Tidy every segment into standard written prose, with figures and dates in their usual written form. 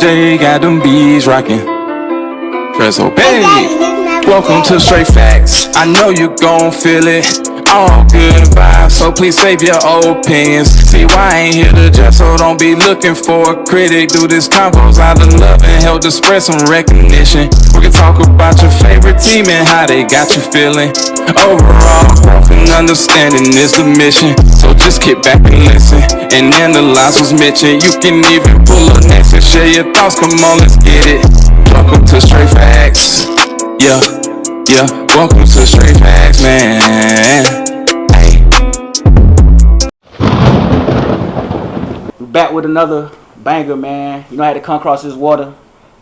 J got them bees rocking. Press obey. Welcome to Straight Facts. I know you gon' feel it. All good vibes, so please save your opinions. See why I ain't here to judge, so don't be looking for a critic. Do this combos out of love and help to spread some recognition. We can talk about your favorite team and how they got you feeling. Overall, growth and understanding is the mission. So just kick back and listen and analyze what's mentioned. You can even pull up next and share your thoughts. Come on, let's get it. Welcome to Straight Facts. Yeah, yeah. Welcome to Straight Facts, man. Back with another banger, man. You know, I had to come across this water,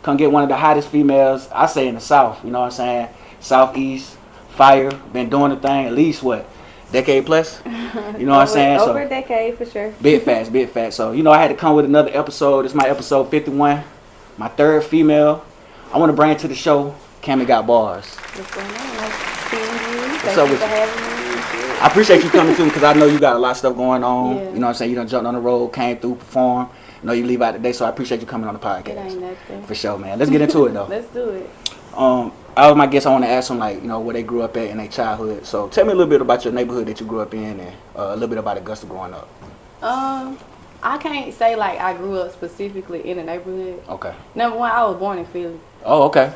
come get one of the hottest females, I say in the South, you know what I'm saying? Southeast, fire, been doing the thing at least, what, decade plus? You know what I'm saying? Over a decade, for sure. Big facts. So, you know, I had to come with another episode. This is my episode 51, my third female. I want to bring to the show, Cammy Got Bars. What's going on? Nice seeing you. What's up with you? Having me. I appreciate you coming too, because I know you got a lot of stuff going on. Yeah. You know what I'm saying? You done jumped on the road, came through, performed. You know you leave out today, so I appreciate you coming on the podcast. It ain't nothing. For sure, man. Let's get into it though. Let's do it. All my guests, I want to ask them, like, you know, where they grew up at in their childhood. So tell me a little bit about your neighborhood that you grew up in, and a little bit about Augusta growing up. I can't say like I grew up specifically in a neighborhood. Okay. Number one, I was born in Philly. Oh, okay.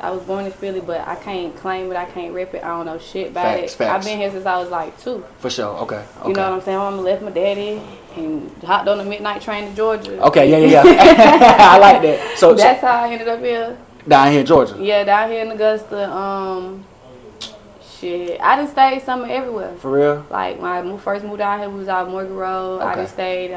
I was born in Philly, but I can't claim it. I can't rep it. I don't know shit about Facts. I've been here since I was like 2. For sure. Okay. You know what I'm saying? My mama left my daddy and hopped on the midnight train to Georgia. Okay. Yeah. I like that. So that's how I ended up here. Down here in Georgia. Yeah, down here in Augusta. Shit, I done stayed summer everywhere. For real? Like when I first moved out here, we was out Morgan Road. Okay. I done stayed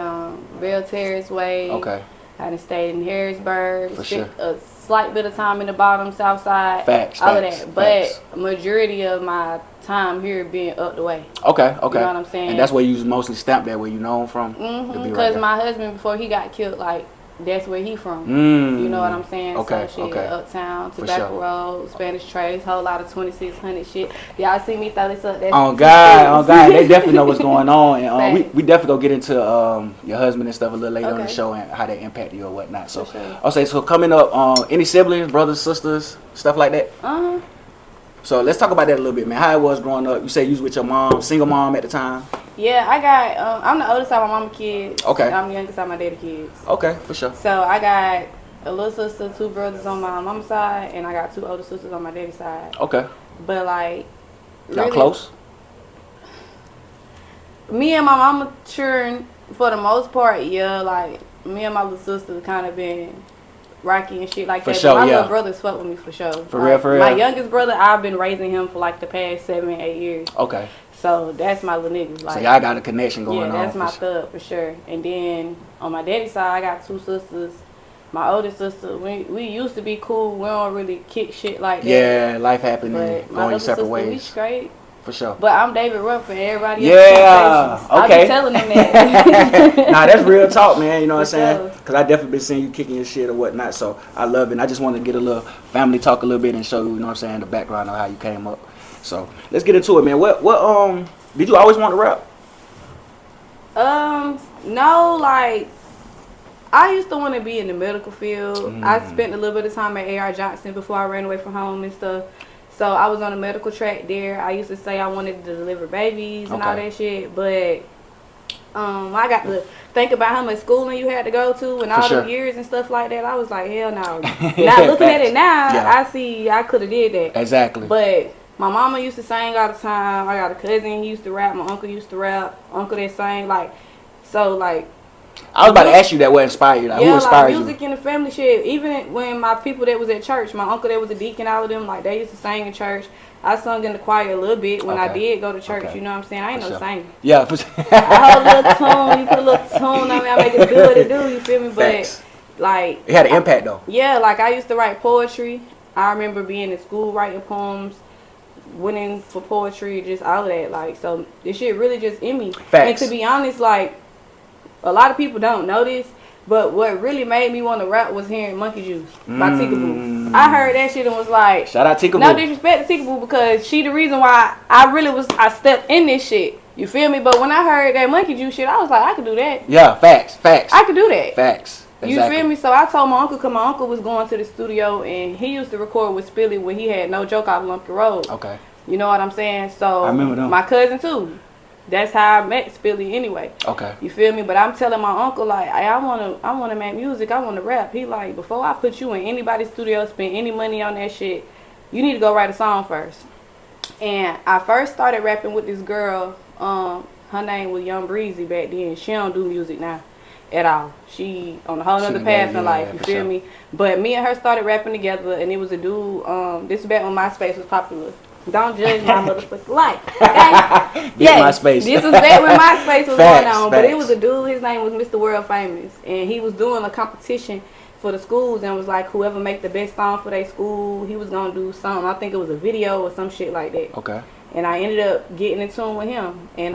Bell Terrace Way. Okay. I done stayed in Harrisburg. For sure. A slight bit of time in the bottom, south side. Facts. All of that. But majority of my time here being up the way. Okay. You know what I'm saying? And that's where you mostly stamped that, where you known from? Mm-hmm. Because my husband, before he got killed, like, that's where he from. You know what I'm saying? Okay, So shit, Uptown, For Tobacco sure. Road, Spanish Trace, whole lot of 2600 shit. Y'all see me throw this up? That's Oh God, they definitely know what's going on, and we definitely gonna get into your husband and stuff a little later on the show and how that impacted you or whatnot. So, sure. I'll say, so coming up, any siblings, brothers, sisters, stuff like that. So let's talk about that a little bit, man. How it was growing up. You say you was with your mom, single mom at the time. Yeah, I got. I'm the oldest out of my mama kids. Okay. And I'm the youngest out of my daddy kids. Okay, for sure. So I got a little sister, 2 brothers on my mama's side, and I got 2 older sisters on my daddy's side. Okay. But like, Y'all close? Me and my mama children, for the most part, yeah. Like me and my little sister kind of been rocky and shit like for that. Sure, but my yeah. little brothers fuck with me for sure. For real. My youngest brother, I've been raising him for like the past 7-8 years. Okay. So that's my little nigga. Like, so y'all got a connection going on. Yeah, that's my thug for sure. And then on my daddy's side, I got 2 sisters. My oldest sister, we used to be cool. We don't really kick shit like that. Yeah, life happening, But my going your little separate sister, ways. we straight. For sure. But I'm David Ruff and everybody else. Yeah, okay. I be telling them that. Nah, that's real talk, man. You know what I'm For saying? sure. Because I definitely been seeing you kicking your shit or whatnot. So I love it. And I just want to get a little family talk a little bit and show you know what I'm saying, the background of how you came up. So let's get into it, man. What did you always want to rap? No, like I used to want to be in the medical field. I spent a little bit of time at A.R. Johnson before I ran away from home and stuff. So I was on the medical track there. I used to say I wanted to deliver babies and all that shit, but I got to think about how much schooling you had to go to and all the years and stuff like that. I was like, hell no. Now looking at it now, I see I could have did that. Exactly. But my mama used to sing all the time. I got a cousin, he used to rap. My uncle used to rap. Uncle that sang, like, so like. I was about to ask you that, what inspired you? Like, who inspired you? Music in the family shit. Even when my people that was at church, my uncle that was a deacon, all of them, like, they used to sing in church. I sung in the choir a little bit when I did go to church, you know what I'm saying? I ain't no singer. Yeah, for sure. I hold a little tune, you put a little tune on me, I make it do what it do, you feel me? But, like. It had an impact, though. Yeah, like, I used to write poetry. I remember being in school writing poems, winning for poetry, just all of that. Like, so this shit really just in me. Facts. And to be honest, like, a lot of people don't know this, but what really made me want to rap was hearing Monkey Juice by Tikaboo. I heard that shit and was like, shout out Tikaboo. No disrespect to Tikaboo, because she the reason why I stepped in this shit. You feel me? But when I heard that Monkey Juice shit, I was like, I could do that. Yeah, facts. I could do that. Facts. Exactly. You feel me? So I told my uncle, because my uncle was going to the studio and he used to record with Spilly when he had No Joke off Lumpy Road. Okay. You know what I'm saying? So I remember them. my cousin too. That's how I met Spilly anyway. Okay. You feel me? But I'm telling my uncle like, hey, I wanna make music. I wanna rap. He like, before I put you in anybody's studio, spend any money on that shit, you need to go write a song first. And I first started rapping with this girl. Her name was Young Breezy back then. She don't do music now at all. She on a whole other path in life. You feel me? But me and her started rapping together, and it was a dude. This is back when MySpace was popular. Don't judge my motherfucking life. Okay? Yes, MySpace. This was back when MySpace was going on. But it facts. was a dude, his name was Mr. World Famous. And he was doing a competition for the schools and was like, whoever make the best song for their school, he was going to do something. I think it was a video or some shit like that. Okay. And I ended up getting in tune with him. And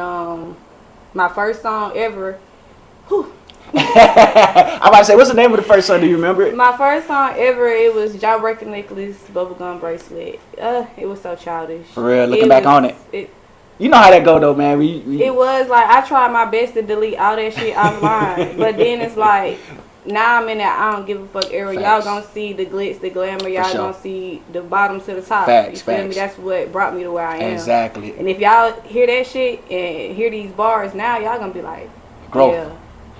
my first song ever, whew, I'm about to say, what's the name of the first song? Do you remember it? my first song ever, it was Jawbreaker Necklace, Bubblegum Bracelet. It was so childish. For real, looking back on it. You know how that go though, man. It was like, I tried my best to delete all that shit offline. But then it's like, now I'm in that I don't give a fuck era. Y'all gonna see the glitz, the glamour. Y'all gonna see the bottom to the top. Facts, you feel me? That's what brought me to where I am. Exactly. And if y'all hear that shit and hear these bars now, y'all gonna be like, growth. yeah.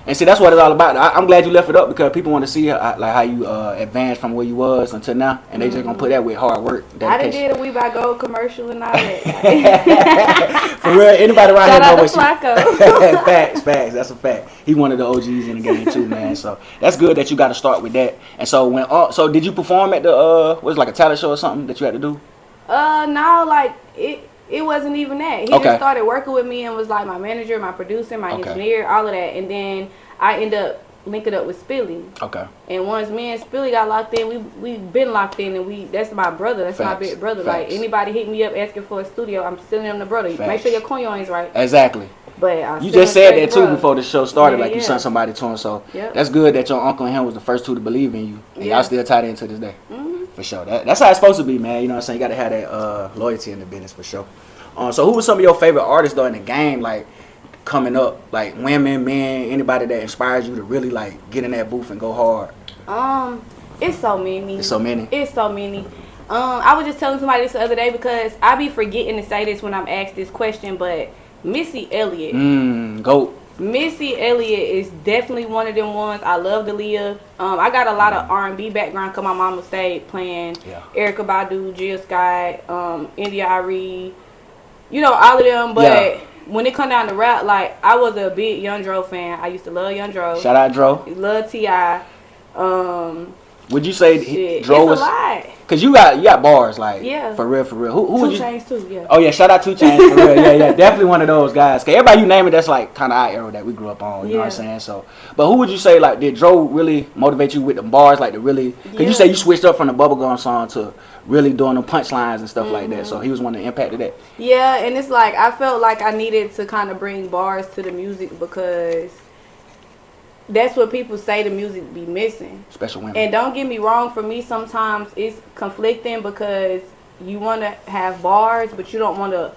And see, that's what it's all about. I'm glad you left it up because people want to see like how you advanced from where you was until now, and they just gonna put that with hard work. I done did a We Buy Gold commercial and all that. For real, anybody around here know what Flacco. Facts. That's a fact. He one of the OGs in the game too, man. So that's good that you got to start with that. And so so did you perform at the was it like a talent show or something that you had to do? No, like it wasn't even that. He just started working with me and was like my manager, my producer, my engineer, all of that. And then I ended up linking up with Spilly. Okay. And once me and Spilly got locked in, we been locked in, and that's my brother. That's my big brother. Like anybody hit me up asking for a studio, I'm still in the brother. Make sure your coin's right. Exactly. But you just said that too before the show started, like you sent somebody to him. So that's good that your uncle and him was the first two to believe in you, and y'all still tied in to this day. For sure. That's how it's supposed to be, man. You know what I'm saying? You got to have that loyalty in the business for sure. So who was some of your favorite artists though in the game, like coming up, like women, men, anybody that inspires you to really like get in that booth and go hard? It's so many. It's so many. It's so many. I was just telling somebody this the other day because I be forgetting to say this when I'm asked this question, but Missy Elliott. GOAT. Missy Elliott is definitely one of them ones. I love Aaliyah. I got a lot of R&B background because my mama stayed playing Erykah Badu, Jill Scott, India Arie, you know, all of them. But when it come down to rap, like I was a big Young Dro fan. I used to love Young Dro. Shout out Dro. Love T.I. Would you say Dro was? It's a lot. Cause you got bars like for real. Who would you? 2 Chainz too, Oh yeah, shout out 2 Chainz for real. Yeah, definitely one of those guys. Cause everybody you name it, that's like kind of our era that we grew up on. You know what I'm saying? So, but who would you say like did Dro really motivate you with the bars, like to really? Cause you say you switched up from the bubblegum song to really doing the punchlines and stuff like that. So he was one that impacted that. Yeah, and it's like I felt like I needed to kind of bring bars to the music because that's what people say the music be missing. Special women. And don't get me wrong, for me sometimes it's conflicting because you want to have bars, but you don't want to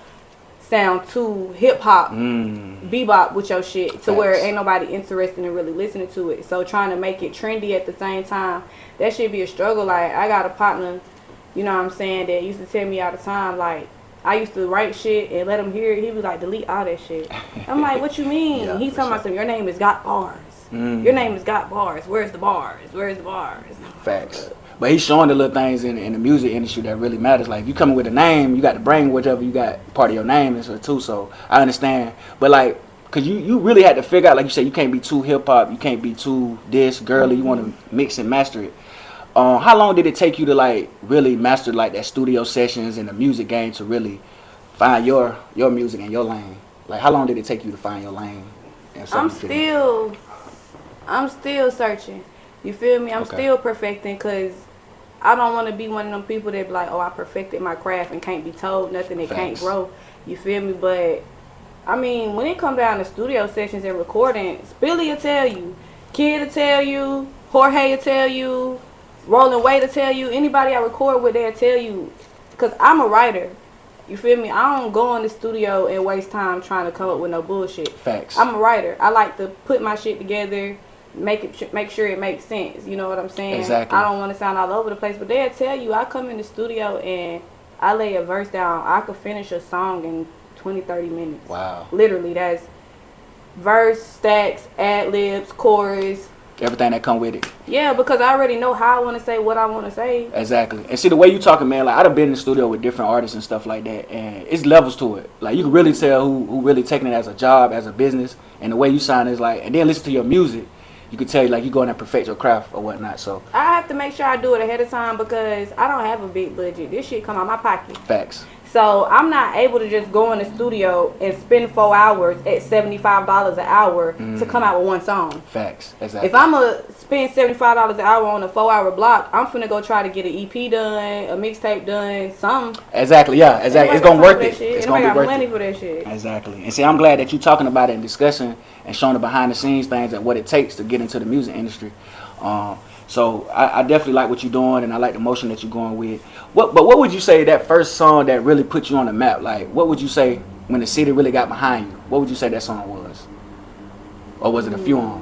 sound too hip hop, bebop with your shit to where ain't nobody interested in really listening to it. So trying to make it trendy at the same time, that should be a struggle. Like I got a partner, you know what I'm saying, that used to tell me all the time, like I used to write shit and let him hear it. He was like, delete all that shit. I'm like, what you mean? He's talking about something. Your name has got bars. Your name has got bars. Where's the bars? Where's the bars? Facts. But he's showing the little things in the music industry that really matters. Like if you coming with a name, you got to bring whatever you got part of your name and so too. So I understand. But like, cause you really had to figure out, like you said, you can't be too hip hop. You can't be too this girly. You want to mix and master it. How long did it take you to like really master like that studio sessions and the music game to really find your music and your lane? Like how long did it take you to find your lane? I'm still searching. You feel me? I'm still perfecting because I don't want to be one of them people that be like, oh, I perfected my craft and can't be told nothing, it can't grow. You feel me? But I mean, when it come down to studio sessions and recording, Spilly will tell you, Kid will tell you, Jorge will tell you, Rolling Wade will tell you, anybody I record with, they'll tell you, because I'm a writer. You feel me? I don't go in the studio and waste time trying to come up with no bullshit. Facts. I'm a writer. I like to put my shit together, make sure it makes sense. You know what I'm saying? Exactly. I don't want to sound all over the place, but they'll tell you I come in the studio and I lay a verse down. I could finish a song in 20-30 minutes. Wow. Literally, that's verse, stacks, ad-libs, chorus. Everything that come with it. Yeah, because I already know how I want to say what I want to say. Exactly. And see, the way you talking, man, like, I done been in the studio with different artists and stuff like that, and it's levels to it. Like, you can really tell who really taking it as a job, as a business, and the way you sound is like, and then listen to your music, you can tell, like, you go in and perfect your craft or whatnot, so. I have to make sure I do it ahead of time because I don't have a big budget. This shit come out my pocket. Facts. So I'm not able to just go in the studio and spend 4 hours at $75 an hour to come out with one song. Facts. Exactly. If I'm going to spend $75 an hour on a 4-hour block, I'm finna go try to get an EP done, a mixtape done, something. Exactly, yeah, exactly. It's gonna work it. It's gonna be worth money it. for that shit. Exactly. And see, I'm glad that you're talking about it in discussion and showing the behind the scenes things and what it takes to get into the music industry. So I definitely like what you're doing, and I like the motion that you're going with. But what would you say that first song that really put you on the map? Like, what would you say when the city really got behind you? What would you say that song was? Or was it a few on?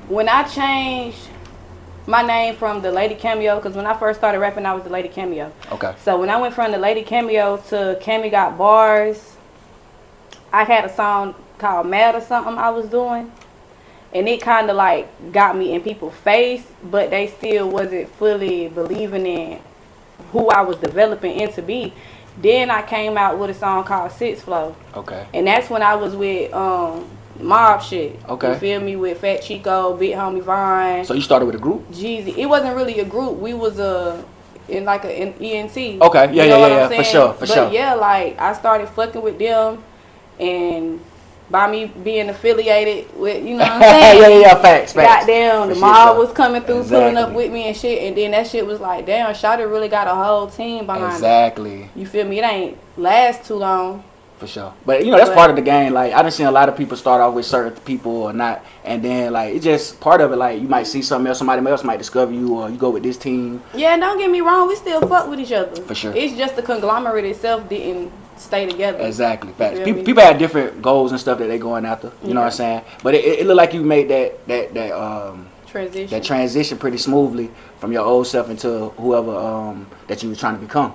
When I changed my name from the Lady Cameo, because when I first started rapping, I was the Lady Cameo. Okay. So when I went from the Lady Cameo to Cammy Got Bars, I had a song called Mad or something I was doing. And it kind of like got me in people's face, but they still wasn't fully believing in who I was developing into be. Then I came out with a song called Six Flow. Okay. And that's when I was with mob shit. Okay. You feel me? With Fat Chico, Big Homie Vine. So you started with a group? Jeezy. It wasn't really a group. We was in like an ENT. Okay. Yeah, you know yeah. For sure. But yeah, like I started fucking with them, and by me being affiliated with, you know what I'm saying? yeah, facts. Goddamn, the mob was coming through, Exactly. pulling up with me and shit, and then that shit was like, damn, Shawty really got a whole team behind Exactly. it. You feel me? It ain't last too long. For sure. But you know, that's part of the game. Like, I done seen a lot of people start off with certain people or not, and then like it's just part of it. Like, you might see something else, somebody else might discover you, or you go with this team. Yeah, and don't get me wrong, we still fuck with each other. For sure. It's just the conglomerate itself didn't stay together. Exactly. Facts. You feel me? People have different goals and stuff that they going after. You know what I'm saying? But it looked like you made that transition pretty smoothly from your old self into whoever that you were trying to become.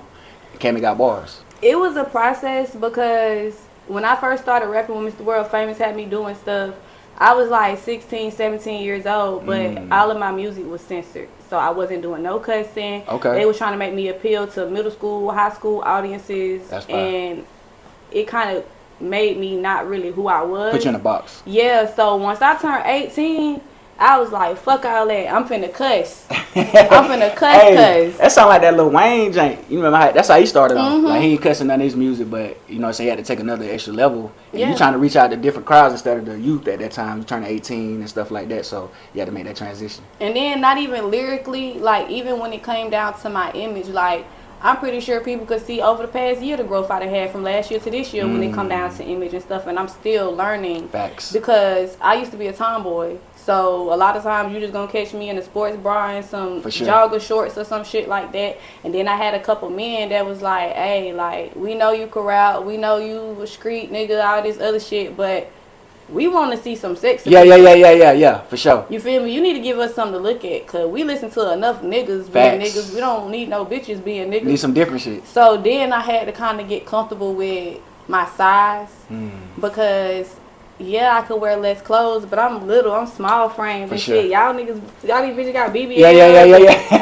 Cammy Got Bars. It was a process because when I first started rapping when Mr. World Famous had me doing stuff, I was like 16, 17 years old, but all of my music was censored. So I wasn't doing no cussing. Okay. They were trying to make me appeal to middle school, high school audiences. That's fine. And it kind of made me not really who I was. Put you in a box. Yeah, so once I turned 18, I was like, fuck all that. I'm finna cuss. I'm finna cuss. That sound like that Lil Wayne jank. You remember how that's how he started off. Like, he ain't cussing none of his music, but you know what I'm saying, he had to take another extra level. And you trying to reach out to different crowds instead of the youth at that time. You turning 18 and stuff like that, so you had to make that transition. And then not even lyrically, like even when it came down to my image, like I'm pretty sure people could see over the past year the growth I done had from last year to this year when it come down to image and stuff, and I'm still learning. Facts. Because I used to be a tomboy. So a lot of times you just gonna catch me in a sports bra and some sure. jogger shorts or some shit like that. And then I had a couple men that was like, hey, like, we know you corral, we know you a street nigga, all this other shit, but we want to see some sex. Yeah, for sure. You feel me? You need to give us something to look at, cause we listen to enough niggas being niggas. We don't need no bitches being niggas. Need some different shit. So then I had to kind of get comfortable with my size because yeah, I could wear less clothes, but I'm little, I'm small frame and shit. Y'all niggas, y'all these bitches got BBL. Yeah.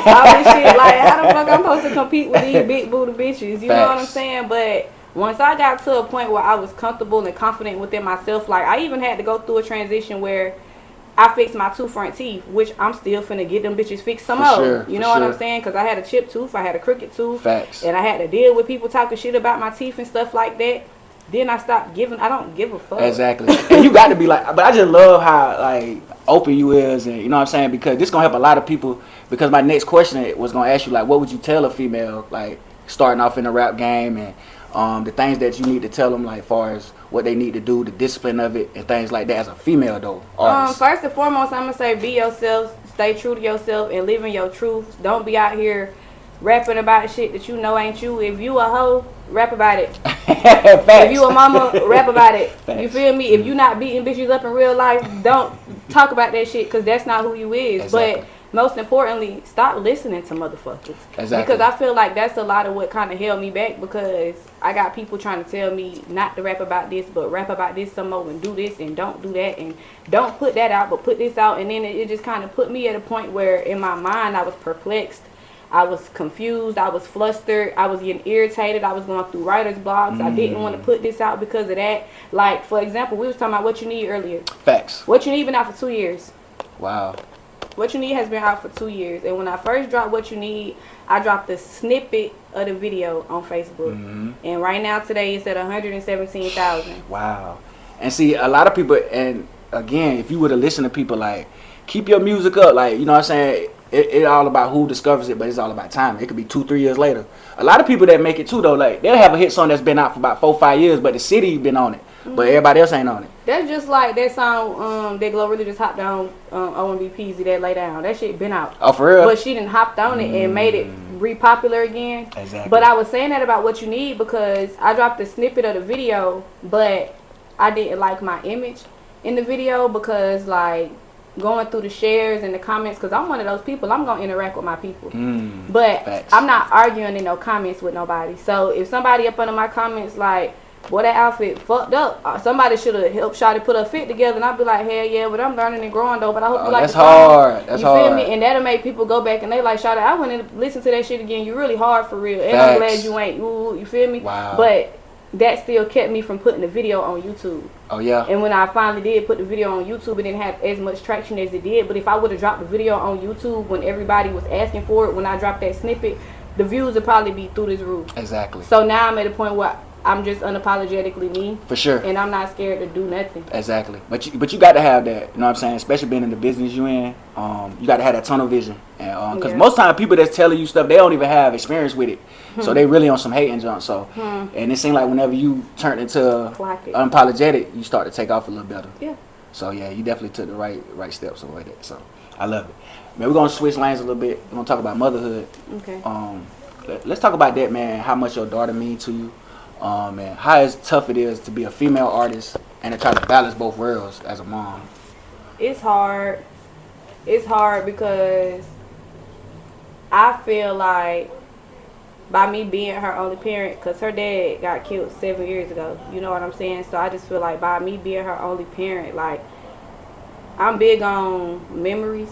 All this shit, like how the fuck I'm supposed to compete with these big booty bitches? You know what I'm saying? But once I got to a point where I was comfortable and confident within myself, like I even had to go through a transition where I fixed my 2 front teeth, which I'm still finna get them bitches fixed some more. Sure, you know what I'm saying? Because I had a chipped tooth, I had a crooked tooth, Facts. and I had to deal with people talking shit about my teeth and stuff like that. Then I stopped giving. I don't give a fuck. Exactly. And you got to be like, but I just love how like open you is, and you know what I'm saying, because this gonna help a lot of people. Because my next question was gonna ask you like, what would you tell a female like starting off in the rap game, and the things that you need to tell them, like far as what they need to do, the discipline of it, and things like that as a female though. Artist. First and foremost, I'm gonna say be yourself, stay true to yourself, and live in your truth. Don't be out here rapping about shit that you know ain't you. If you a hoe, rap about it. Facts. If you a mama, rap about it. Facts. You feel me? If you not beating bitches up in real life, don't talk about that shit because that's not who you is. Exactly. But most importantly, stop listening to motherfuckers. Exactly. Because I feel like that's a lot of what kind of held me back, because I got people trying to tell me not to rap about this, but rap about this some more and do this and don't do that and don't put that out, but put this out. And then it just kind of put me at a point where in my mind I was perplexed. I was confused. I was flustered. I was getting irritated. I was going through writer's blocks. I didn't want to put this out because of that. Like, for example, we was talking about What You Need earlier. Facts. What You Need been out for 2 years. Wow. What You Need has been out for 2 years. And when I first dropped What You Need, I dropped a snippet of the video on Facebook. And right now, today, it's at 117,000. Wow. And see, a lot of people, and again, if you were to listen to people, like, keep your music up. Like, you know what I'm saying? It's all about who discovers it, but it's all about time. It could be 2-3 years later. A lot of people that make it too, though, like, they'll have a hit song that's been out for about 4-5 years, but the city been on it. But everybody else ain't on it. That's just like that song that Glorilla just hopped on O&B Peasy, that Lay Down. That shit been out. Oh, for real? But she done hopped on it and made it re-popular again. Exactly. But I was saying that about What You Need because I dropped a snippet of the video, but I didn't like my image in the video because, like, going through the shares and the comments, because I'm one of those people, I'm gonna interact with my people, but Facts. I'm not arguing in no comments with nobody. So if somebody up under my comments like, boy, that outfit fucked up, somebody should have helped Shawty put her fit together, and I'd be like, hell yeah, but I'm learning and growing though, but I hope you like that's the song. hard. That's you hard. feel me? And that'll make people go back and they like, Shawty, I went and listened to that shit again, you really hard for real, and I'm Facts. glad you ain't, ooh, you feel me? Wow. But that still kept me from putting the video on YouTube. Oh, yeah. And when I finally did put the video on YouTube, it didn't have as much traction as it did. But if I would have dropped the video on YouTube when everybody was asking for it, when I dropped that snippet, the views would probably be through this roof. Exactly. So now I'm at a point where I'm just unapologetically me. For sure. And I'm not scared to do nothing. Exactly. But you got to have that, you know what I'm saying? Especially being in the business you in, you got to have that tunnel vision. And because most time people that's telling you stuff, they don't even have experience with it. So they really on some hating junk. So and it seems like whenever you turn into unapologetic, you start to take off a little better. Yeah. So yeah, you definitely took the right steps over that. So I love it. Man, we're gonna switch lanes a little bit. We're gonna talk about motherhood. Okay. Let's talk about that, man. How much your daughter means to you, and how tough it is to be a female artist and to try to balance both worlds as a mom. It's hard. It's hard because I feel like by me being her only parent, because her dad got killed 7 years ago, you know what I'm saying? So I just feel like by me being her only parent, like, I'm big on memories,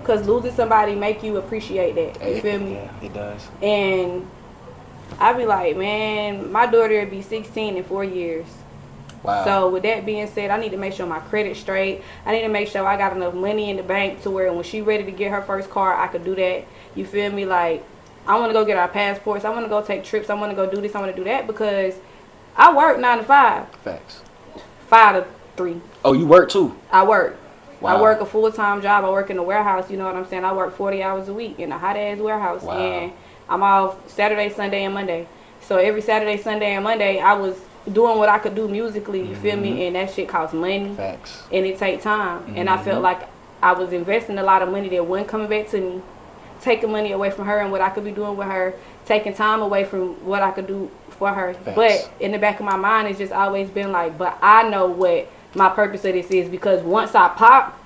because losing somebody make you appreciate that, you feel me? Yeah, it does. And I be like, man, my daughter will be 16 in 4 years. Wow. So with that being said, I need to make sure my credit's straight. I need to make sure I got enough money in the bank to where when she ready to get her first car, I could do that. You feel me? Like, I want to go get our passports. I want to go take trips. I want to go do this. I want to do that because I work 9 to 5. Facts. 5 to 3. Oh, you work too? I work. Wow. I work a full-time job. I work in the warehouse. You know what I'm saying? I work 40 hours a week in a hot-ass warehouse. Wow. And I'm off Saturday, Sunday, and Monday. So every Saturday, Sunday, and Monday, I was doing what I could do musically. You feel me? And that shit costs money. Facts. And it take time. And I felt like I was investing a lot of money that wasn't coming back to me. Taking money away from her and what I could be doing with her, taking time away from what I could do for her. Facts. But in the back of my mind, it's just always been like, but I know what my purpose of this is, because once I pop,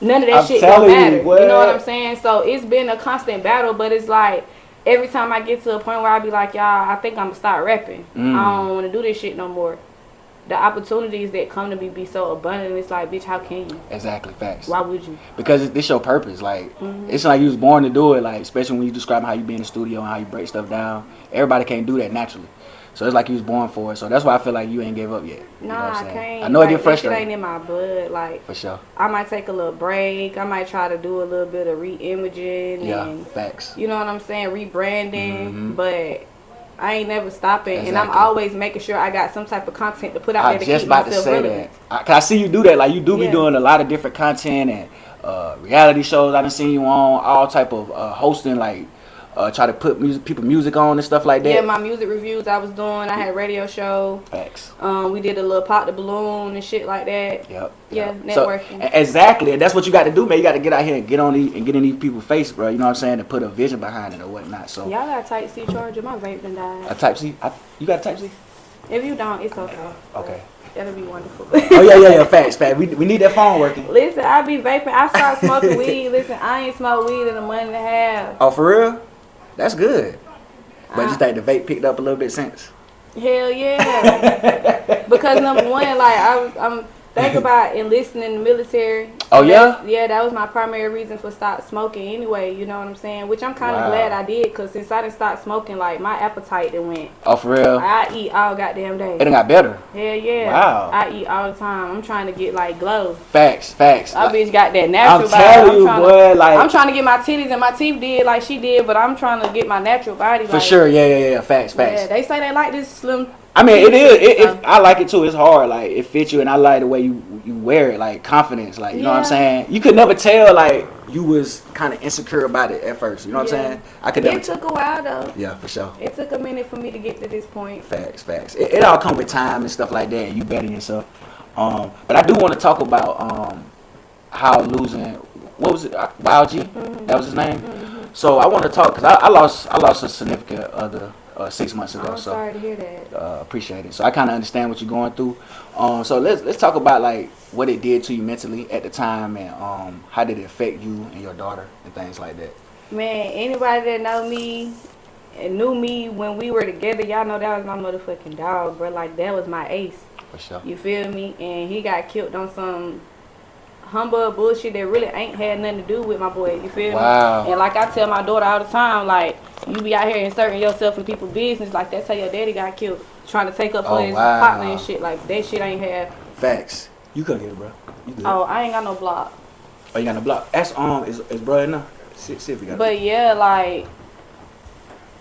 none of that shit don't matter. You know what I'm saying? So it's been a constant battle, but it's like every time I get to a point where I be like, y'all, I think I'm gonna start rapping. I don't want to do this shit no more. The opportunities that come to me be so abundant. It's like, bitch, how can you? Exactly, facts. Why would you? Because this your purpose. Like, it's like you was born to do it. Like, especially when you describe how you be in the studio and how you break stuff down. Everybody can't do that naturally. So it's like you was born for it. So that's why I feel like you ain't gave up yet. You know what I'm Nah, I saying? can't. I know like, it get frustrating. That shit ain't in my blood. Like, For sure. I might take a little break. I might try to do a little bit of re-imaging. Yeah, and, facts. you know what I'm saying? Rebranding. But I ain't never stopping. Exactly. And I'm always making sure I got some type of content to put out I there to just keep about to myself say relevant. that. Cause I see you do that. Like, you do be Yeah. doing a lot of different content and reality shows. I done seen you on all type of hosting, like try to put music on and stuff like that? Yeah, my music reviews I was doing. I had a radio show. Facts. We did a little pop the balloon and shit like that. Yep. Yeah, networking. So, exactly, and that's what you got to do, man. You got to get out here and get in these people's face, bro. You know what I'm saying? And put a vision behind it or whatnot. So y'all got a Type C charger. My vape done died. a Type C? You got a Type C? If you don't, it's okay. Okay. That'll be wonderful. Oh yeah. Facts. We need that phone working. Listen, I be vaping. I started smoking weed. Listen, I ain't smoked weed in a month and a half. Oh, for real? That's good. But you think the vape picked up a little bit since? Hell yeah. Because number one, like I'm thinking about enlisting in the military. Oh yeah? Yeah, that was my primary reason for stop smoking anyway, you know what I'm saying? Which I'm kind of glad I did, because since I didn't stop smoking, like my appetite done went. Oh, for real? I eat all goddamn day. It done got better. Hell yeah. Wow. I eat all the time. I'm trying to get like glow. Facts. That bitch got that natural body. I'm telling you, boy, like I'm trying to get my titties and my teeth did like she did, but I'm trying to get my natural body. For sure, yeah. Facts. Yeah, they say they like this slim. I mean, it is. I like it too. It's hard. Like it fits you, and I like the way you wear it. Like confidence. Like you know what I'm saying. You could never tell like you was kind of insecure about it at first. You know what I'm saying. I could never. It took a while though. Yeah, for sure. It took a minute for me to get to this point. Facts. It all comes with time and stuff like that. And you better yourself. But I do want to talk about how losing. What was it? YG. Mm-hmm. That was his name. Mm-hmm. So I want to talk because I lost a significant other 6 months ago. I'm sorry to hear that. Appreciate it. So I kind of understand what you're going through. So let's talk about like what it did to you mentally at the time, and how did it affect you and your daughter and things like that. Man, anybody that know me and knew me when we were together, y'all know that was my motherfucking dog, bro. Like that was my ace. For sure. You feel me? And he got killed on some humbug bullshit that really ain't had nothing to do with my boy. You feel me? And like I tell my daughter all the time, like you be out here inserting yourself in people's business, like that's how your daddy got killed, trying to take up for his partner and shit. Like that shit ain't have. Facts. You couldn't get it, bro. You good. Oh, I ain't got no block. Oh, you got no block. That's is bro enough. See if you got. But yeah, like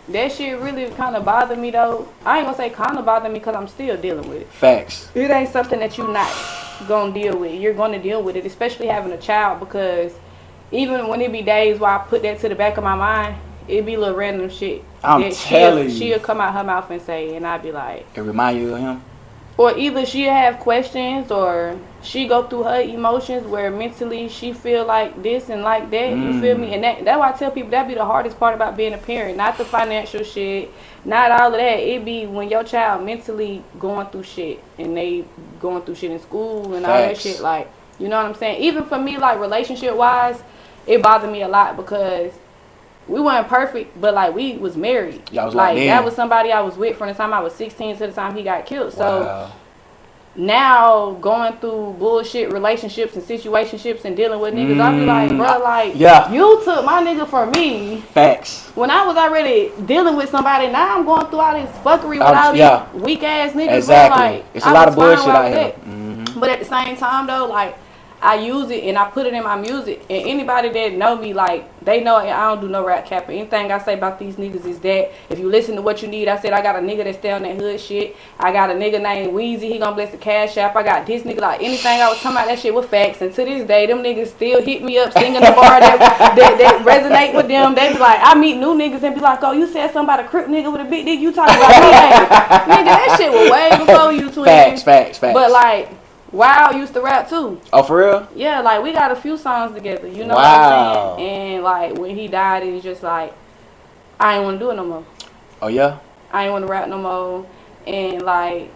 that shit really kind of bothered me though. I ain't gonna say kind of bothered me because I'm still dealing with it. Facts. It ain't something that you not gonna deal with. You're gonna deal with it, especially having a child, because even when it be days where I put that to the back of my mind, it be little random shit. I'm telling you. She'll come out her mouth and say, and I'd be like. It remind you of him? Or either she'll have questions, or she go through her emotions where mentally she feel like this and like that. You feel me? And that's why I tell people that be the hardest part about being a parent. Not the financial shit, not all of that. It be when your child mentally going through shit, and they going through shit in school and all that shit. Like, you know what I'm saying? Even for me, like relationship wise, it bothered me a lot because we weren't perfect, but like we was married. Y'all was like that in. Was somebody I was with from the time I was 16 to the time he got killed. So now going through bullshit relationships and situationships and dealing with niggas, I be like, bro, like you took my nigga from me. Facts. When I was already dealing with somebody, now I'm going through all this fuckery with all these weak ass niggas. Exactly. Bro, like, it's a lot of bullshit out here. But at the same time though, like I use it and I put it in my music, and anybody that know me, like they know I don't do no rap cap. Anything I say about these niggas is that if you listen to what you need, I said I got a nigga that stay on that hood shit. I got a nigga named Weezy, he gonna bless the cash app. I got this nigga, like anything I was talking about, that shit was facts. And to this day, them niggas still hit me up singing the bar that resonate with them. They be like, I meet new niggas and be like, oh, you said something about a crip nigga with a big dick, you talking about me? Nigga, that shit was way before you twins. Facts. But like Wow used to rap too. Oh, for real? Yeah, like we got a few songs together. You know what I'm saying? And like when he died, it was just like I ain't want to do it no more. Oh yeah? I ain't want to rap no more. And like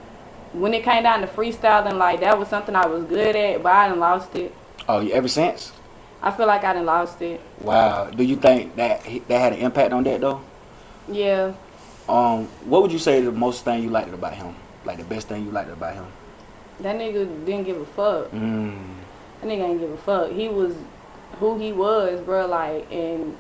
when it came down to freestyling, like that was something I was good at, but I done lost it. Oh, ever since? I feel like I done lost it. Wow. Do you think that had an impact on that though? Yeah. What would you say the most thing you liked about him? Like the best thing you liked about him? That nigga didn't give a fuck. That nigga ain't give a fuck. He was who he was, bro. Like, and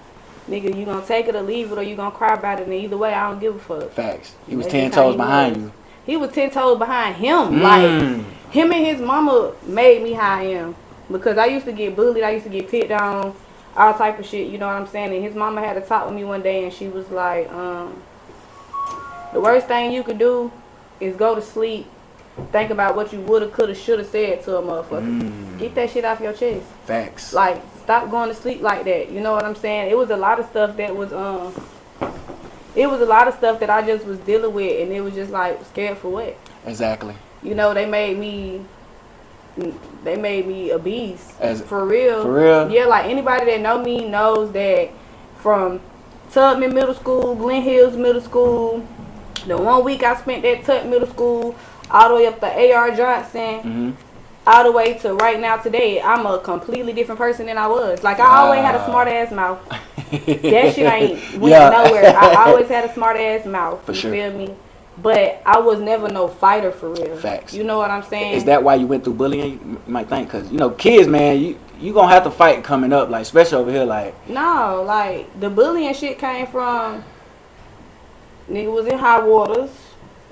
nigga, you gonna take it or leave it, or you gonna cry about it. And either way, I don't give a fuck. Facts. He was 10 toes behind you. He was 10 toes behind him. Like, him and his mama made me how I am. Because I used to get bullied. I used to get picked on. All type of shit. You know what I'm saying? And his mama had to talk with me one day, and she was like, the worst thing you could do is go to sleep. Think about what you woulda, coulda, shoulda said to a motherfucker. Get that shit off your chest. Facts. Like, stop going to sleep like that. You know what I'm saying? It was a lot of stuff that was it was a lot of stuff that I just was dealing with, and it was just like scared for what? Exactly. You know, they made me a beast. For real. For real? Yeah, like anybody that know me knows that from Tubman Middle School, Glen Hills Middle School, the 1 week I spent at Tubman Middle School, all the way up to A.R. Johnson, all the way to right now today, I'm a completely different person than I was. Like, I always had a smart ass mouth. That shit ain't went nowhere. I always had a smart ass mouth. For you sure. feel me? But I was never no fighter for real. Facts. You know what I'm saying? Is that why you went through bullying? You might think, because, you know, kids, man, you gonna have to fight coming up, like, especially over here, like. No, like, the bullying shit came from nigga was in high waters.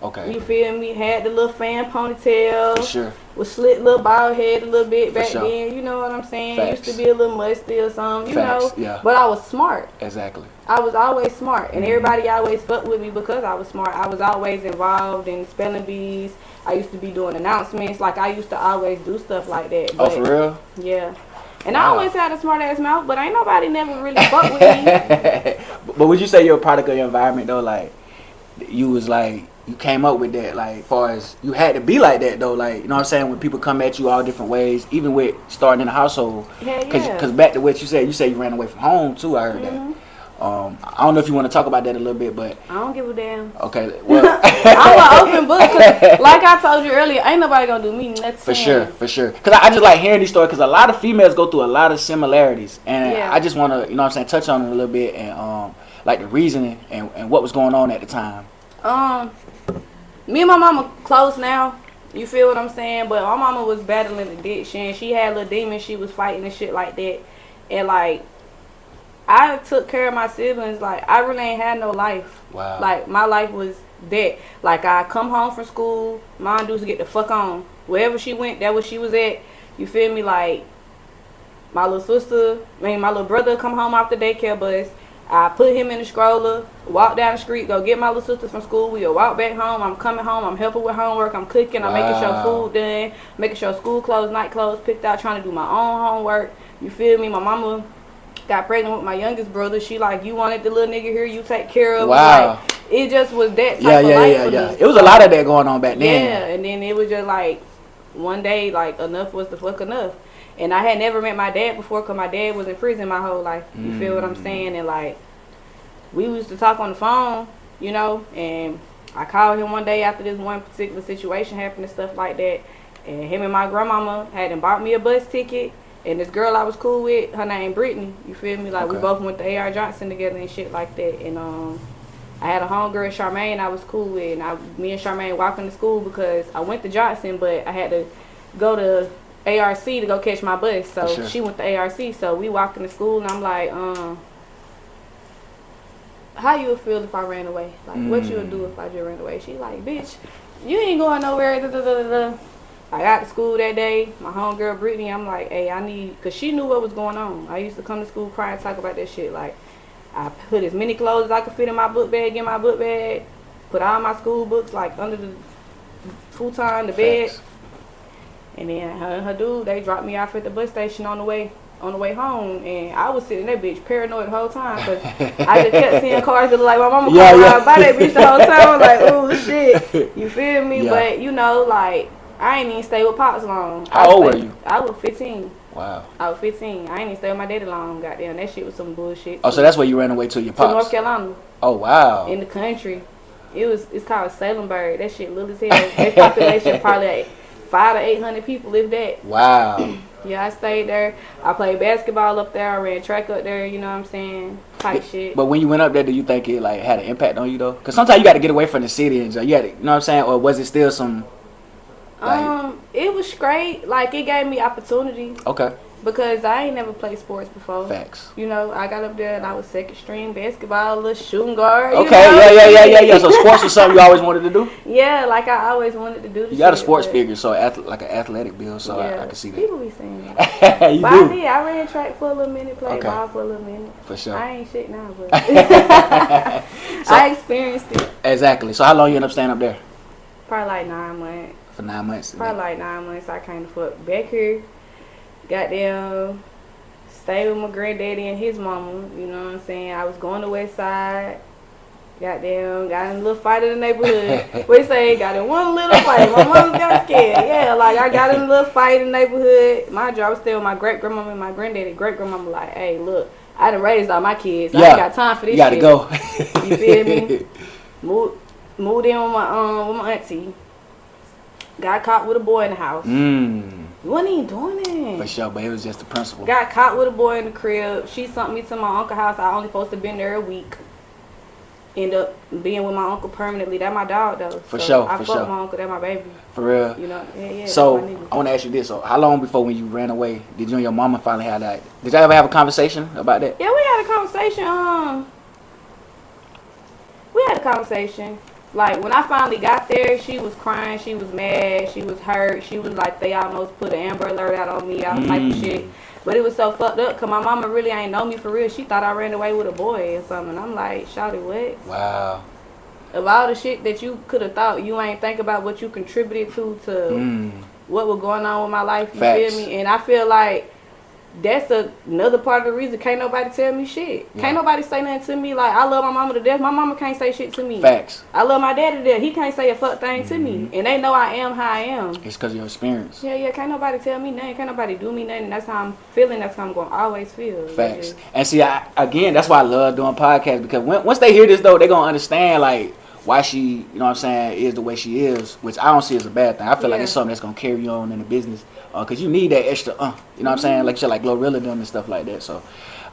Okay. You feel me? Had the little fan ponytail. For sure. Was slit little bald head a little bit For back sure. then. You know what I'm saying? Facts. Used to be a little musty or something, you Facts. know? Yeah. But I was smart. Exactly. I was always smart. And everybody always fucked with me because I was smart. I was always involved in spelling bees. I used to be doing announcements. Like, I used to always do stuff like that. But, oh, for real? Yeah. And I always had a smart ass mouth, but ain't nobody never really fucked with me. But would you say you're a product of your environment, though? Like, you was like, you came up with that, like, as far as you had to be like that, though, like, you know what I'm saying, when people come at you all different ways, even with starting in the household. Yeah, Because back to what you said you ran away from home, too, I heard that. I don't know if you want to talk about that a little bit, but. I don't give a damn. Okay, well. I'm an open book, 'cause like I told you earlier, ain't nobody gonna do me nothing. For sure. Because I just like hearing these stories, because a lot of females go through a lot of similarities, and I just want to, you know what I'm saying, touch on it a little bit, and like the reasoning and what was going on at the time. Me and my mama close now. You feel what I'm saying? But my mama was battling addiction. She had little demons she was fighting and shit like that. And like, I took care of my siblings. Like, I really ain't had no life. Wow. Like, my life was that. Like, I come home from school, mom used to get the fuck on. Wherever she went, that was she was at. You feel me? Like, my little brother come home off the daycare bus. I put him in the stroller, walk down the street, go get my little sister from school. We'll walk back home. I'm coming home. I'm helping with homework. I'm cooking. I'm making sure food done. Making sure school clothes, night clothes picked out. Trying to do my own homework. You feel me? My mama got pregnant with my youngest brother. She like, you wanted the little nigga here, you take care of. Wow. Like, it just was that type of life for me. It was a lot of that going on back then. Yeah, and then it was just like, one day, like, enough was the fuck enough. And I had never met my dad before, because my dad was in prison my whole life. You feel what I'm saying? And like, we used to talk on the phone, you know, and I called him one day after this one particular situation happened and stuff like that. And him and my grandmama had bought me a bus ticket. And this girl I was cool with, her name Brittany, you feel me? Like, we both went to A.R. Johnson together and shit like that. And I had a homegirl, Charmaine, I was cool with. And me and Charmaine walking to school because I went to Johnson, but I had to go to ARC to go catch my bus. So she went to ARC. So we walking to school, and I'm like, how you would feel if I ran away? Like, what you would do if I just ran away? She like, bitch, you ain't going nowhere. Da, da, da, da, da. I got to school that day. My homegirl Brittany, I'm like, hey, I need, because she knew what was going on. I used to come to school crying, talk about that shit. Like, I put as many clothes as I could fit in my book bag, put all my school books, like, under the futon, the bed. And then her and her dude, they dropped me off at the bus station on the way home, and I was sitting there, bitch, paranoid the whole time, because I just kept seeing cars that look like my mama coming around by that bitch the whole time. I'm like, oh shit, you feel me? But you know, like, I ain't even stay with Pops long. How old were you? I was 15. Wow. I was 15. I ain't even stay with my daddy long. Goddamn, that shit was some bullshit. Oh, so that's where you ran away to your Pops? To North Carolina. Oh, wow. In the country. It's called Salemburg. That shit little as hell. Their population probably like 500 to 800 people, if that. Wow. Yeah, I stayed there. I played basketball up there. I ran track up there. You know what I'm saying? Type shit. But when you went up there, do you think it like had an impact on you though? Because sometimes you got to get away from the city and you had to, you know what I'm saying? Or was it still some? Like, it was great. Like, it gave me opportunity. Okay. Because I ain't never played sports before. Facts. You know, I got up there and I was second string basketball, little shooting guard. Okay, you know? yeah. So sports was something you always wanted to do? Yeah, like I always wanted to do. You got a sports figure, so like an athletic build, so yeah, I can see that. People be saying that. You but do. I did. I ran track for a little minute, played ball for a little minute. For sure. I ain't shit now, but I experienced it. Exactly. So how long you end up staying up there? Probably like 9 months. For 9 months? Probably like 9 months. I came to fuck back here. Goddamn. Stayed with my granddaddy and his mama, you know what I'm saying? I was going to West Side. Goddamn, got in a little fight in the neighborhood. We say got in one little fight. My mom got scared. Yeah, like I got in a little fight in the neighborhood. My job was still my great grandmama and my granddaddy. Great grandmama like, hey, look, I done raised all my kids. I ain't got time for this. You gotta shit. go. You feel me? Moved in with my auntie. Got caught with a boy in the house. Wasn't even doing it. For sure, but it was just the principle. Got caught with a boy in the crib. She sent me to my uncle's house. I only supposed to been there a week. End up being with my uncle permanently. That my dog though. For sure. I fuck my uncle. That my baby. For real. You know. Yeah. So I want to ask you this: so how long before when you ran away did you and your mama finally have that? Did y'all ever have a conversation about that? Yeah, we had a conversation. We had a conversation. Like when I finally got there, she was crying. She was mad. She was hurt. She was like, they almost put an Amber Alert out on me. All type of shit. But it was so fucked up because my mama really ain't know me for real. She thought I ran away with a boy or something. I'm like, shawty, what? Wow. Of all the shit that you could have thought, you ain't think about what you contributed to what was going on with my life. You feel me? And I feel like that's another part of the reason can't nobody tell me shit. Yeah. Can't nobody say nothing to me. Like, I love my mama to death. My mama can't say shit to me. Facts. I love my dad to death. He can't say a fuck thing to me. And they know I am how I am. It's because of your experience. Yeah. Can't nobody tell me nothing. Can't nobody do me nothing. That's how I'm feeling. That's how I'm going to always feel. Facts. And see, again, that's why I love doing podcasts. Because once they hear this, though, they're going to understand, like, why she, you know what I'm saying, is the way she is. Which I don't see as a bad thing. I feel like it's something that's going to carry you on in the business. Because you need that extra, you know what I'm saying? Like shit like Glorilla them and stuff like that. So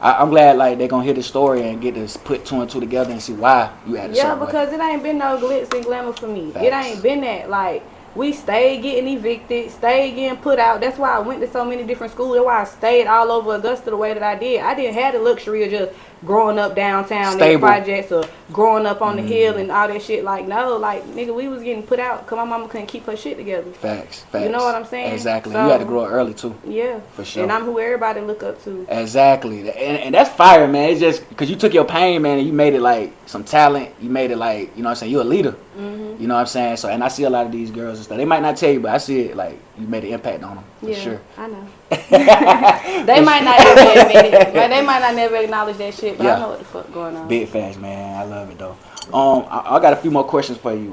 I'm glad like they're going to hear the story and get to put two and two together and see why you had a certain way. Because it ain't been no glitz and glamour for me. Facts. It ain't been that. Like, we stayed getting evicted, stayed getting put out. That's why I went to so many different schools. That's why I stayed all over Augusta the way that I did. I didn't have the luxury of just growing up downtown in projects or growing up on the hill and all that shit. Like, no, like, nigga, we was getting put out because my mama couldn't keep her shit together. Facts. You know what I'm saying? Exactly. So, you had to grow up early too. Yeah. For sure. And I'm who everybody look up to. Exactly. And that's fire, man. It's just because you took your pain, man, and you made it like some talent. You made it like, you know what I'm saying, you're a leader. You know what I'm saying? So, and I see a lot of these girls and stuff. They might not tell you, but I see it like you made an impact on them. For sure. I know. They might not ever admit it. But they might not never acknowledge that shit, but I know what the fuck going on. Big facts, man. I love it though. I got a few more questions for you.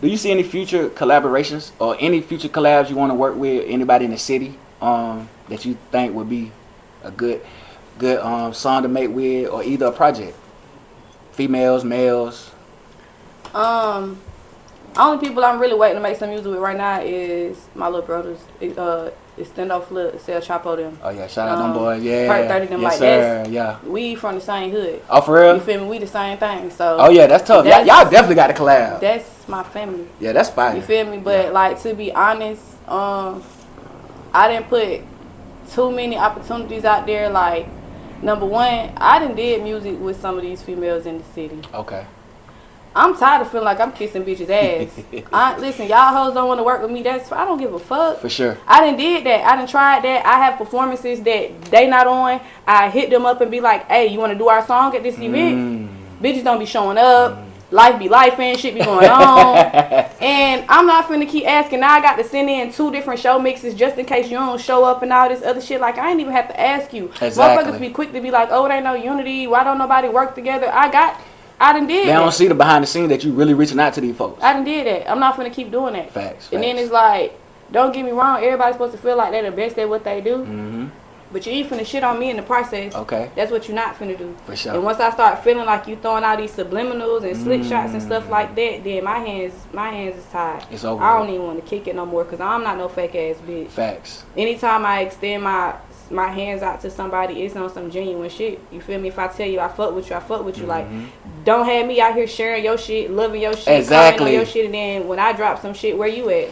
Do you see any future collaborations or any future collabs you want to work with anybody in the city that you think would be a good song to make with, or either a project? Females, males. Only people I'm really waiting to make some music with right now is my little brothers. It's Stendo Flip, Sell Chapo them. Oh yeah, shout out them boys. Yeah. Part 30 them, yes, like sir. that. Yeah. We from the same hood. Oh, for real? You feel me? We the same thing. So. Oh yeah, that's tough. Y'all definitely got to collab. That's my family. Yeah, that's fine. You feel me? But like, to be honest, I didn't put too many opportunities out there. Like, number one, I done did music with some of these females in the city. Okay. I'm tired of feeling like I'm kissing bitches' ass. Listen, y'all hoes don't want to work with me. I don't give a fuck. For sure. I done did that. I done tried that. I have performances that they not on. I hit them up and be like, hey, you want to do our song at this event? Bitches don't be showing up. Life be life and shit be going on. And I'm not finna keep asking. Now I got to send in 2 different show mixes just in case you don't show up and all this other shit. Like, I ain't even have to ask you. Exactly. Motherfuckers be quick to be like, oh, it ain't no unity. Why don't nobody work together? I done did They that. don't see the behind the scenes that you really reaching out to these folks. I done did that. I'm not finna keep doing that. Facts. And then it's like, don't get me wrong, everybody's supposed to feel like they're the best at what they do. But you ain't finna shit on me in the process. Okay. That's what you're not finna do. For sure. And once I start feeling like you throwing out these subliminals and slick shots and stuff like that, then my hands is tied. It's over. I don't even want to kick it no more because I'm not no fake ass bitch. Facts. Anytime I extend my hands out to somebody, it's on some genuine shit. You feel me? If I tell you I fuck with you. Like, don't have me out here sharing your shit, loving your shit, exactly, commenting on your shit, and then when I drop some shit, where you at?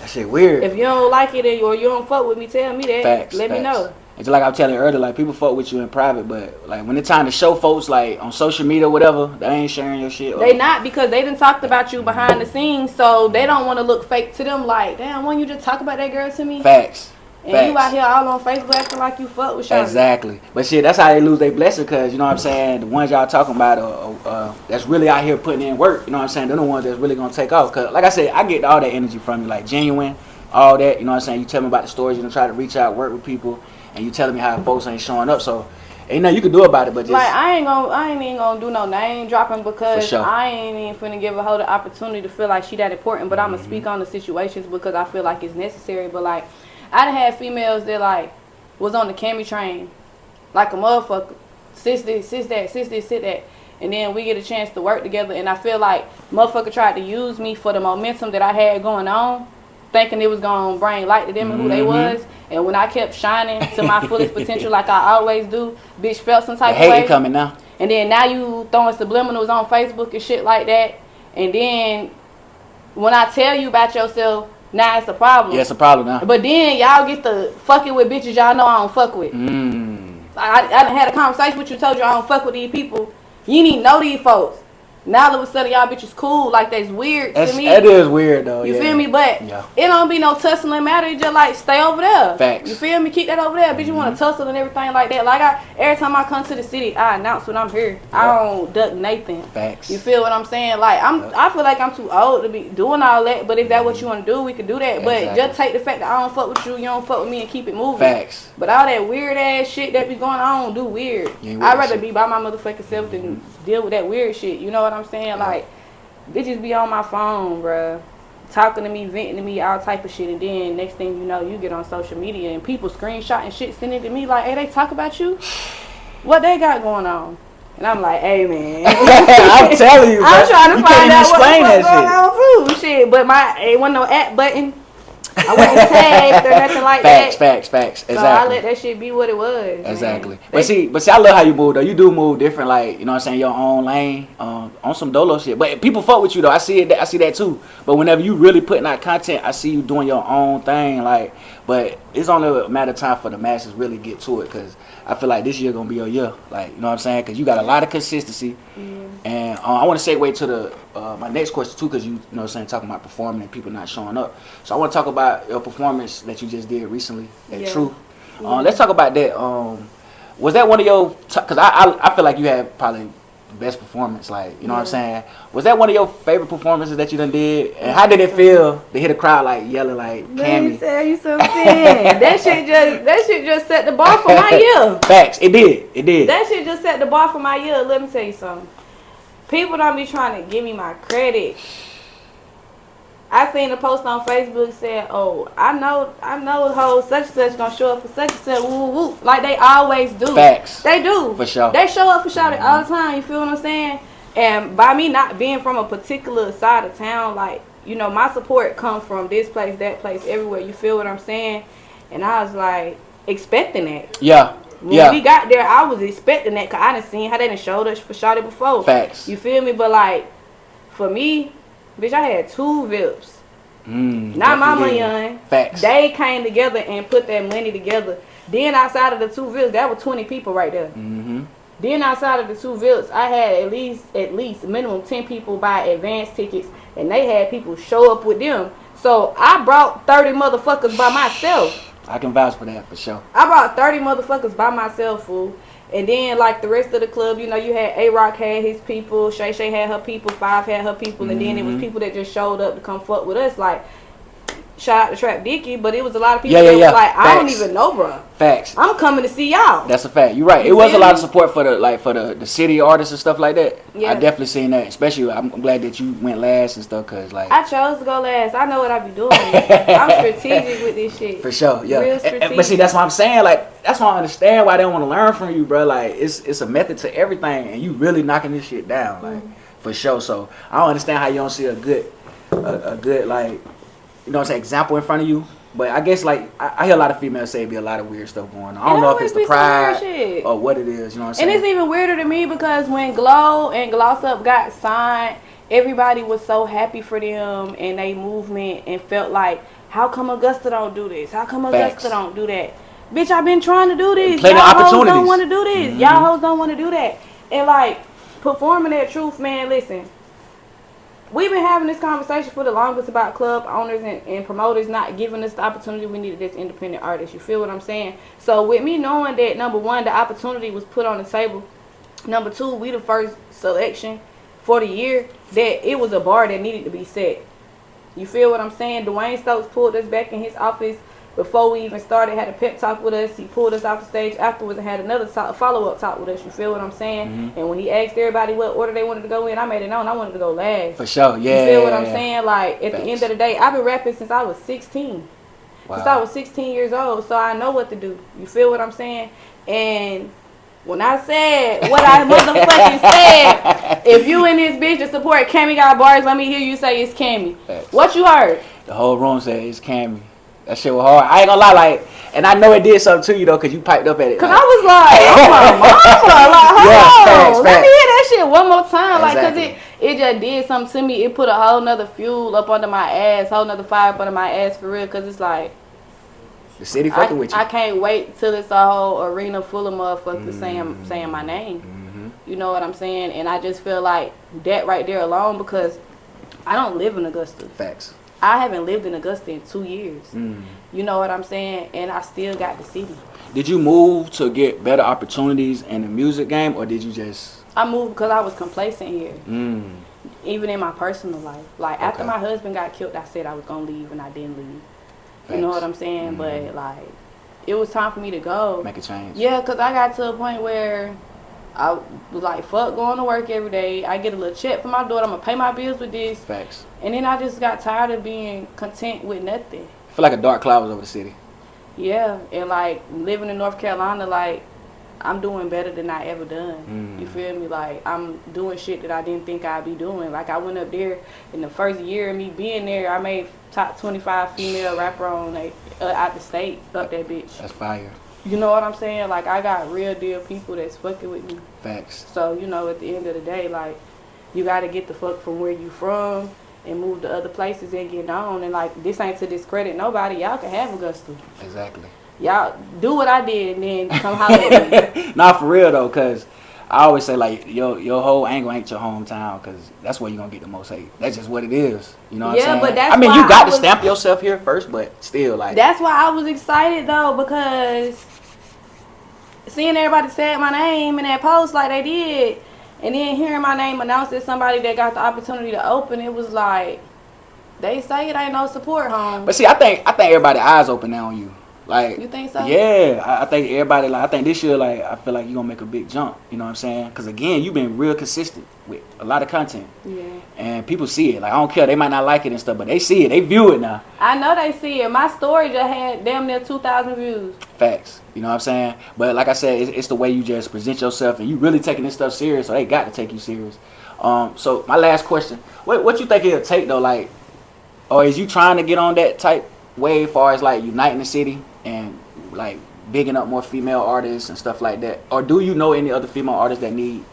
That shit weird. If you don't like it or you don't fuck with me, tell me that. Facts. Let me know. And just like I was telling you earlier, like, people fuck with you in private, but like when it's time to show folks, like on social media or whatever, they ain't sharing your shit. They not, because they done talked about you behind the scenes, so they don't want to look fake to them. Like, damn, when you just talk about that girl to me? Facts. And you out here all on Facebook acting like you fuck with y'all. Exactly. But shit, that's how they lose their blessing, because, you know what I'm saying, the ones y'all talking about that's really out here putting in work, you know what I'm saying, they're the ones that's really going to take off. Because, like I said, I get all that energy from you, like genuine, all that, you know what I'm saying. You tell me about the stories, you know, try to reach out, work with people, and you telling me how folks ain't showing up. So Ain't nothing you can do about it, but just like I ain't even gonna do no name dropping because sure. I ain't even finna give a hoe the opportunity to feel like she that important. But I'ma speak on the situations because I feel like it's necessary. But like I done had females that like was on the Cammy train, like a motherfucker. Sis this, sis that, sis this, sis that. And then we get a chance to work together. And I feel like motherfucker tried to use me for the momentum that I had going on, thinking it was going to bring light to them and who they was. And when I kept shining to my fullest potential like I always do, bitch felt some type of way. Hate coming now. And then now you throwing subliminals on Facebook and shit like that. And then when I tell you about yourself, now it's a problem. Yeah, it's a problem now. But then y'all get to fucking with bitches y'all know I don't fuck with. I done had a conversation with you, told you I don't fuck with these people. You need to know these folks. Now all of a sudden y'all bitches cool, like that's weird to me. That is weird though. You feel me? But it don't be no tussling matter. It just like stay over there. Facts. You feel me? Keep that over there. Bitch, you want to tussle and everything like that. Like every time I come to the city, I announce when I'm here. I don't duck Nathan. Facts. You feel what I'm saying? Like I feel like I'm too old to be doing all that. But if that's what you want to do, we can do that. But just take the fact that I don't fuck with you, you don't fuck with me, and keep it moving. Facts. But all that weird ass shit that be going on, do weird. I'd rather be by my motherfucking self than deal with that weird shit. You know what I'm saying? Like. Bitches be on my phone, bruh, talking to me, venting to me, all type of shit, and then next thing you know, you get on social media and people screenshotting shit, sending it to me like, hey, they talk about you? What they got going on? And I'm like, hey, man. I'm telling you, I'm trying to find out what's going on too. Shit, but it wasn't no at button. I wasn't tagged or nothing like facts, that. Facts. Exactly. So I let that shit be what it was. Exactly. Man. But see, I love how you move though. You do move different, like, you know what I'm saying, your own lane, on some dolo shit. But people fuck with you though. I see that too. But whenever you really putting out content, I see you doing your own thing. Like, but it's only a matter of time for the masses really get to it, because I feel like this year gonna be your year. Like, you know what I'm saying? Because you got a lot of consistency. And I want to segue to the my next question too, because you know what I'm saying, talking about performing and people not showing up. So I want to talk about your performance that you just did recently at True. Let's talk about that. Was that one of your? Because I feel like you had probably the best performance. Like, you know what I'm saying. Was that one of your favorite performances that you done did? And how did it feel to hear the crowd like yelling like Cammy? Let me tell you something. that shit just set the bar for my year. Facts. It did. That shit just set the bar for my year. Let me tell you something. People don't be trying to give me my credit. I seen a post on Facebook said, "Oh, I know, hoes such and such gonna show up for such and such, woo woo," like they always do. Facts. They do. For sure. They show up for shouting all the time. You feel what I'm saying? And by me not being from a particular side of town, like, you know, my support comes from this place, that place, everywhere. You feel what I'm saying? And I was like expecting that. Yeah. When we got there, I was expecting that, because I done seen how they done showed us for shawty before. Facts. You feel me? But like, for me, bitch, I had 2 VIPs. Not my money on. Facts. They came together and put that money together. Then outside of the 2 VIPs, that was 20 people right there. Then outside of the 2 VIPs, I had at least minimum 10 people buy advance tickets, and they had people show up with them. So I brought 30 motherfuckers by myself. I can vouch for that for sure. I brought 30 motherfuckers by myself, fool. And then, like, the rest of the club, you know, you had A-Rock had his people, Shay Shay had her people, Five had her people, and then it was people that just showed up to come fuck with us. Like, shout out to Trap Dicky, but it was a lot of people that was like, I don't even know, bro. Facts. I'm coming to see y'all. That's a fact. You're right. It was a lot of support for the city artists and stuff like that. I definitely seen that. Especially, I'm glad that you went last and stuff, because like, I chose to go last. I know what I be doing. I'm strategic with this shit. For sure, yeah. Real strategic. But see, that's what I'm saying. Like, that's why I understand why they don't want to learn from you, bro. Like, it's a method to everything, and you really knocking this shit down, like, for sure. So I don't understand how you don't see a good like, you know what I'm saying, example in front of you. But I guess, like, I hear a lot of females say it be a lot of weird stuff going on. I don't know if it's the pride or what it is, you know what I'm saying? And it's even weirder to me because when Glow and Gloss Up got signed, everybody was so happy for them and they movement and felt like, how come Augusta don't do this? How come Augusta don't do that? Bitch, I've been trying to do this. Plenty Y'all of opportunities. hoes don't want to do this. Y'all hoes don't want to do that. And, like, performing that truth, man, listen. We've been having this conversation for the longest about club owners and promoters not giving us the opportunity we needed as independent artists. You feel what I'm saying? So with me knowing that, number one, the opportunity was put on the table. Number two, we the first selection for the year, that it was a bar that needed to be set. You feel what I'm saying? Dwayne Stokes pulled us back in his office before we even started, had a pep talk with us. He pulled us off the stage afterwards and had another follow-up talk with us. You feel what I'm saying? Mm-hmm. And when he asked everybody what order they wanted to go in, I made it known I wanted to go last. For sure, yeah. You feel what I'm saying? Like, at Facts. the end of the day, I've been rapping since I was 16. Wow. Since I was 16 years old, so I know what to do. You feel what I'm saying? And when I said what I motherfucking said, if you in this bitch to support Cammy got bars, let me hear you say it's Cammy. Facts. What you heard? The whole room said it's Cammy. That shit was hard. I ain't gonna lie, like, and I know it did something to you though, cause you piped up at it. Cause like, I was like, oh my mama, like, hold on, facts. let me hear that shit one more time, Exactly. like, cause it just did something to me. It put a whole nother fuel up under my ass, whole nother fire up under my ass for real. Cause it's like, the city fucking with you. I can't wait till it's a whole arena full of motherfuckers saying my name. Mm-hmm. You know what I'm saying? And I just feel like that right there alone, because I don't live in Augusta. Facts. I haven't lived in Augusta in 2 years. Mm. You know what I'm saying? And I still got the city. Did you move to get better opportunities in the music game, or did you just? I moved because I was complacent here. Mm. Even in my personal life. Like, after my husband got killed, I said I was going to leave, and I didn't leave. Facts. You know what I'm saying? But, like, it was time for me to go. Make a change. Yeah, because I got to a point where I was like, fuck going to work every day. I get a little check from my daughter. I'm going to pay my bills with this. Facts. And then I just got tired of being content with nothing. I feel like a dark cloud was over the city. Yeah, and like living in North Carolina, like I'm doing better than I ever done. You feel me? Like I'm doing shit that I didn't think I'd be doing. Like I went up there in the first year of me being there, I made top 25 female rapper on out the state, up that bitch. That's fire. You know what I'm saying? Like I got real deal people that's fucking with me. Facts. So you know, at the end of the day, like you got to get the fuck from where you from and move to other places and get on. And like, this ain't to discredit nobody. Y'all can have Augusta. Exactly. Y'all do what I did and then come holler at me. Nah, for real though, cause I always say like your whole angle ain't your hometown, cause that's where you gonna get the most hate. That's just what it is. You know what I'm saying? But that's I mean, why you got to stamp yourself here first, but still like. That's why I was excited though, because seeing everybody say my name in that post like they did, and then hearing my name announced as somebody that got the opportunity to open, it was like, they say it ain't no support home. But see, I think everybody's eyes open now on you. Like, you think so? Yeah, I think everybody, like, I think this year, like, I feel like you're gonna make a big jump. You know what I'm saying? Because again, you've been real consistent with a lot of content. Yeah. And people see it. Like, I don't care, they might not like it and stuff, but they see it, they view it now. I know they see it. My story just had damn near 2,000 views. Facts. You know what I'm saying? But like I said, it's the way you just present yourself, and you really taking this stuff serious, so they got to take you serious. So my last question, what you think it'll take though, like, or is you trying to get on that type way as far as like uniting the city and like bigging up more female artists and stuff like that? Or do you know any other female artists that need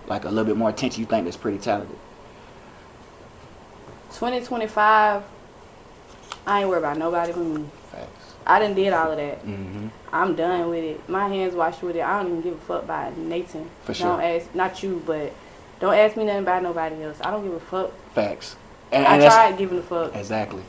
like a little bit more attention, you think that's pretty talented? 2025, I ain't worried about nobody but me. Facts. I done did all of that. Mm-hmm. I'm done with it. My hands washed with it. I don't even give a fuck about Nathan. For sure. Don't ask, not you, but don't ask me nothing about nobody else. I don't give a fuck. Facts. And I tried giving a fuck. Exactly.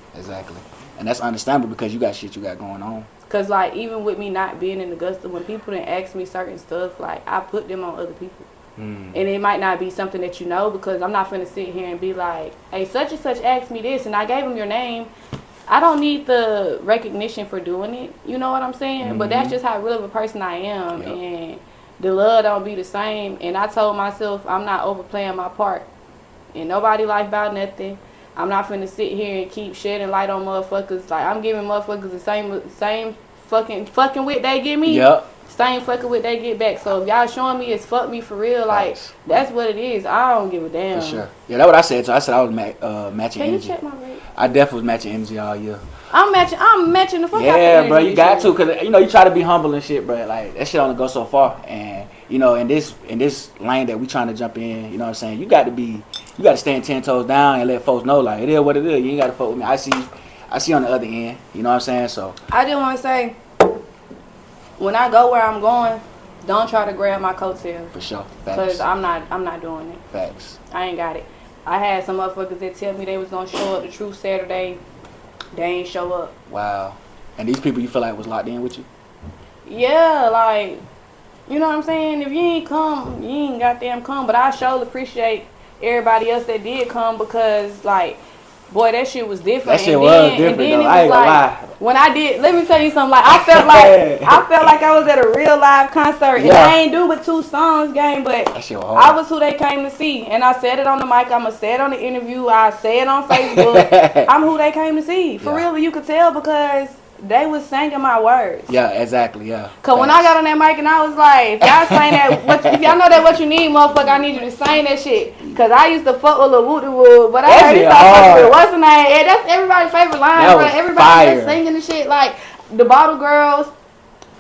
And that's understandable because you got shit you got going on. Cause like even with me not being in Augusta, when people didn't ask me certain stuff, like I put them on other people. And it might not be something that you know, because I'm not finna sit here and be like, hey, such and such asked me this and I gave them your name. I don't need the recognition for doing it. You know what I'm saying? But that's just how real of a person I am. Yep. And the love don't be the same. And I told myself I'm not overplaying my part. And nobody life about nothing. I'm not finna sit here and keep shedding light on motherfuckers. Like, I'm giving motherfuckers the same fucking wit they give me. Yep. Same fucking wit they get back. So if y'all showing me it's fuck me for real, like, that's what it is. I don't give a damn. For sure. Yeah, that's what I said. So I said I was matching Can energy. you check my rate? I definitely was matching energy all year. I'm matching the fuck out the Yeah, energy bro, you this got year. to, cause you know you try to be humble and shit, bro. Like that shit only goes so far, and you know in this lane that we trying to jump in, you know what I'm saying? You got to stand 10 toes down and let folks know like it is what it is. You ain't got to fuck with me. I see on the other end. You know what I'm saying? So I just want to say, when I go where I'm going, don't try to grab my coattail. for sure, Cause facts, I'm not doing it. facts. I ain't got it. I had some motherfuckers that tell me they was gonna show up the True Saturday. They ain't show up. Wow. And these people you feel like was locked in with you? Yeah, like, you know what I'm saying? If you ain't come, you ain't goddamn come. But I sure appreciate everybody else that did come, because, like, boy, that shit was different. That shit was different, and then though. it I ain't was gonna like, lie. when I did, let me tell you something. Like I felt like I was at a real live concert, and I ain't do but 2 songs, gang. But that shit was hard. I was who they came to see, and I said it on the mic. I'ma say it on the interview. I say it on Facebook. I'm who they came to see. For real, you could tell because they was singing my words. Yeah, exactly. Yeah. Cause when I got on that mic and I was like, if y'all saying that, if y'all know that what you need, motherfucker, I need you to sing that shit. Cause I used to fuck with Lil Woody Wood, but I heard you start fucking with what's the name? Yeah, that's everybody's favorite line, bro. Everybody just singing the shit. Like the Bottle Girls,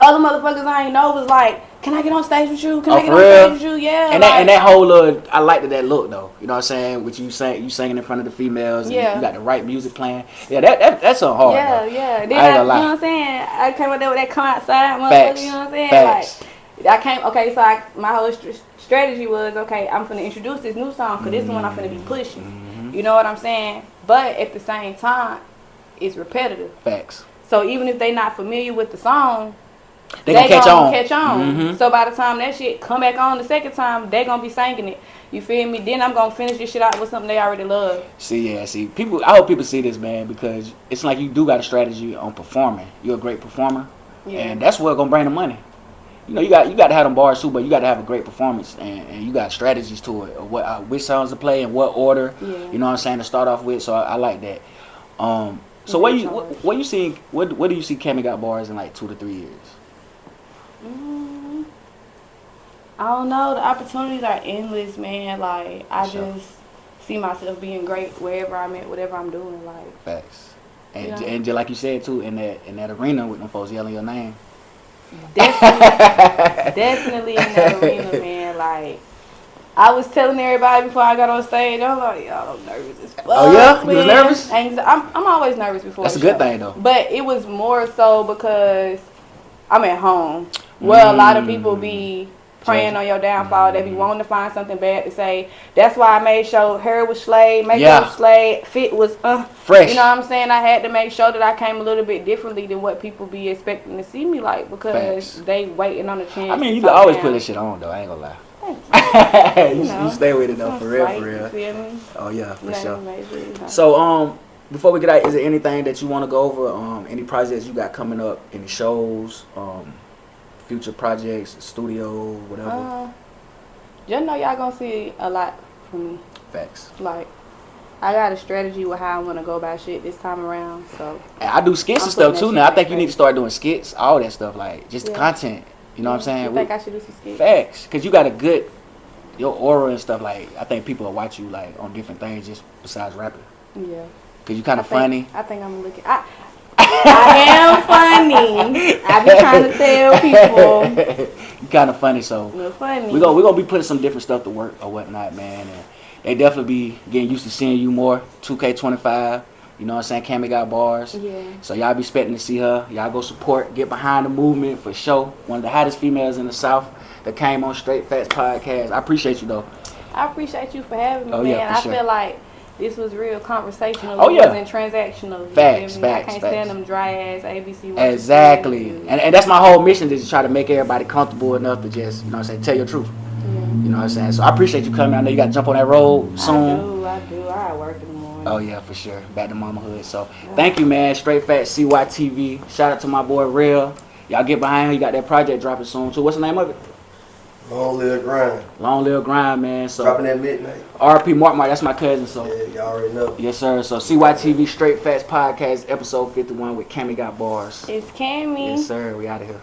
other motherfuckers I ain't know was like, can I get on stage with you? Can I get on stage with you? Yeah. And that whole little, I liked that look though. You know what I'm saying? Which you singing in front of the females. And you got the right music playing. Yeah, that's so hard. Yeah, though. yeah. Then I ain't gonna lie. You know what I'm saying? I came up there with that come outside motherfucker. Facts. You know what I'm saying? Facts. Like I came. Okay, so my whole strategy was okay. I'm finna introduce this new song because this is the one I'm finna be pushing. Mm-hmm. You know what I'm saying? But at the same time, it's repetitive. Facts. So even if they not familiar with the song, they gonna catch on. Mm-hmm. So by the time that shit come back on the second time, they gonna be singing it. You feel me? Then I'm gonna finish this shit out with something they already love. See, people. I hope people see this, man, because it's like you do got a strategy on performing. You're a great performer, and that's what's gonna bring the money. You know, you got to have them bars too, but you got to have a great performance, and you got strategies to it, or what which songs to play in what order. Yeah. You know what I'm saying, to start off with. So I like that. So what do you see Cammy Got Bars in like 2 to 3 years? I don't know. The opportunities are endless, man. Like I just see myself being great wherever I'm at, whatever I'm doing. Like facts, and just like you said too, in that arena with them folks yelling your name. Definitely in that arena, man. Like I was telling everybody before I got on stage, I was like, y'all, I'm nervous as fuck. Oh yeah, you was nervous? I'm always nervous before. That's a good thing though. But it was more so because I'm at home. Well, a lot of people be praying on your downfall. They be wanting to find something bad to say. That's why I made sure hair was slayed, makeup was slayed, fit was fresh. You know what I'm saying? I had to make sure that I came a little bit differently than what people be expecting to see me like because they waiting on a chance. I mean, you can always put this shit on though. I ain't gonna lie. you stay with it though, for real, for real. You feel me? Oh yeah, for sure. So before we get out, is there anything that you want to go over? Any projects you got coming up? Any shows? Future projects, studio, whatever. Just know y'all gonna see a lot from me. Facts. Like, I got a strategy with how I want to go about shit this time around. So and I do skits and stuff too now. I think you need to start doing skits, all that stuff, like just the content. You know what I'm saying? You think I should do some skits? Facts, cause you got a good your aura and stuff. Like I think people will watch you like on different things just besides rapping. Yeah. Cause you kind of funny. I think I'm looking. I am funny. I be trying to tell people. You kind of funny, so you're funny. We're gonna be putting some different stuff to work or whatnot, man. And they definitely be getting used to seeing you more. 2K25, you know what I'm saying? Cammy Got Bars. Yeah. So y'all be expecting to see her. Y'all go support, get behind the movement for sure. One of the hottest females in the South that came on Straight Facts Podcast. I appreciate you though. I appreciate you for having me, man. Yeah, for sure. I feel like this was real conversational. Oh, yeah. It wasn't transactional. Facts. I can't stand them dry ass ABC. Exactly. And that's my whole mission, is to try to make everybody comfortable enough to just, you know what I'm saying, tell your truth. Yeah. You know what I'm saying? So I appreciate you coming. I know you got to jump on that road soon. I do. I got work in the morning. Oh, yeah, for sure. Back to mamahood. So thank you, man. Straight Facts CYTV. Shout out to my boy, Real. Y'all get behind him. You got that project dropping soon, too. What's the name of it? Long Live Grind. Long Live Grind, man. So dropping at midnight. RP Mark, that's my cousin. So yeah, y'all already know. Yes, sir. So CYTV Straight Facts Podcast, episode 51 with Cammy Got Bars. It's Cammy. Yes, sir. We out of here.